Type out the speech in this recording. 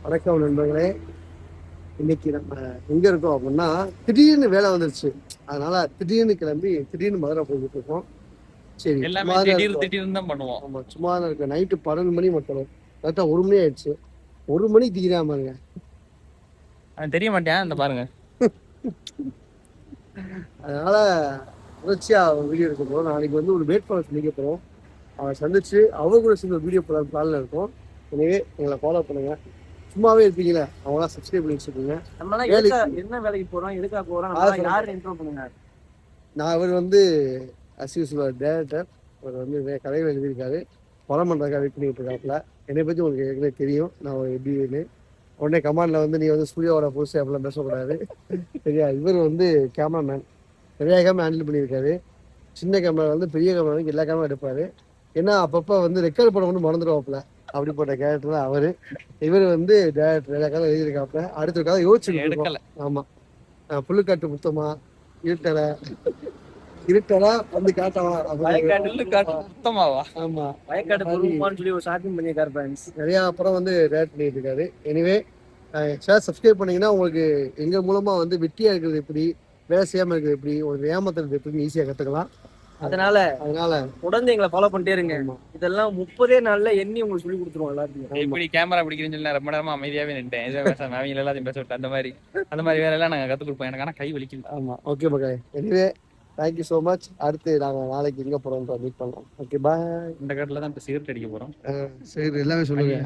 வணக்கம் நண்பர்களே. இன்னைக்கு நம்ம எங்க இருக்கோம் அப்படின்னா, திடீர்னு வேலை வந்துருச்சு. அதனால திடீர்னு கிளம்பி திடீர்னு மதுரை போயிட்டு இருக்கோம். சரி, எல்லாமே சும்மா தான் திடீர் இருக்கோம். திடீர்னு தான் பண்ணுவோம். ஆமா, சும்மா தான் இருக்கோம். நைட்டு 12 மணி மட்டும், கரெக்டா 1 மணி ஆயிடுச்சு. 1 மணிக்கு திங்கிறாம பாருங்க. அவன் தெரிய மாட்டேன். இந்த பாருங்க, அதனால தொடர்ச்சியா வீடியோ எடுக்க போறோம். நாளைக்கு வந்து ஒரு வேட்பாளர் சந்திக்க போறோம். அவரை சந்திச்சு அவர் கூட சேர்ந்து வீடியோ போட பிளான்ல இருக்கோம். எனவே எங்களை ஃபாலோ பண்ணுங்க. சும்மாவே இருப்பீங்களே, அவங்களாம் சப்ஸ்கிரைப் பண்ணி வச்சுக்கோங்க. நம்மலாம் என்ன வேலைக்கு போறோம், எதுக்காக போறோம், யாரு இன்ட்ரோ பண்ணுங்க. நான் அவர் வந்து அஸ்யூஸ்வல் டேரக்டர். அவர் வந்து கதைகள் எழுதியிருக்காரு. படம் பண்ணுறதுக்காக வெயிட் பண்ணிட்டு இருக்காப்புல. என்னை பற்றி உங்களுக்கு ஏற்கனவே தெரியும், நான் ஒரு எப்படின்னு. உடனே கமாண்டில் வந்து நீ வந்து சூர்யாவோட புதுசு அப்படிலாம் பேசக்கூடாது சரியா. இவர் வந்து கேமராமேன், நிறைய கேமரா ஹேண்டில் பண்ணியிருக்காரு. சின்ன கேமரா வந்து பெரிய கேமரா வந்து எல்லா கேமரா எடுப்பார். ஏன்னா அப்பப்போ வந்து ரெக்கார்ட் பண்ண வந்து மறந்துடுவாப்புல. அப்படிப்பட்ட கேரக்டர் தான் அவர். இவர் வந்து டேரக்டர், எல்லா கதை எழுதியிருக்காப்புல. அடுத்த கதை யோசிச்சுட்டு இருக்கோம். எடுக்கல. ஆமாம், புல்லுக்காட்டு முத்தமா, இருட்டலை இருட்டலா வந்து காட்டவா சுத்தமாவா? ஆமா, வயக்காடு குருமான்னு சொல்லி ஒரு ஷாப்பிங் பண்ணியிருக்காரு ஃப்ரெண்ட்ஸ். நிறைய படம் வந்து டேரக்ட் பண்ணிட்டு இருக்காரு. எனிவே ஷேர் சப்ஸ்கிரைப் பண்ணீங்கன்னா உங்களுக்கு எங்க மூலமா வந்து வெட்டியா இருக்கிறது எப்படி, வேலை செய்யாம இருக்கிறது எப்படி, ஒரு ஏமாத்துறது எப்படின்னு ஈஸியா கத்துக்கலாம். அதனால தொடர்ந்து எங்களை ஃபாலோ பண்ணிட்டே இருங்க. இதெல்லாம் 30 நாள்ல எண்ணி உங்களுக்கு சொல்லி கொடுத்துருவோம் எல்லாத்தையும். எப்படி கேமரா பிடிக்கிறேன்னு சொல்லி நான் ரொம்ப நேரமா அமைதியாவே நின்ட்டேன். எதுவும் பேசாம அவங்க எல்லாத்தையும் பேச விட்டு அந்த மாதிரி வேலை எல்லாம் நாங்க கத்து கொடுப்போம். எனக்கு ஆனா கை வலிக்குது. ஆமா, ஓகே மக்களே. Anyway thank you so much. அடுத்து நாங்கள் நாளைக்கு எங்கே போகிறோம் மீட் பண்ணலாம். ஓகே, பாய். இந்த காட்டில் தான் இப்போ சிகரெட் அடிக்க போறோம். சரி, எல்லாமே சொல்லுங்க.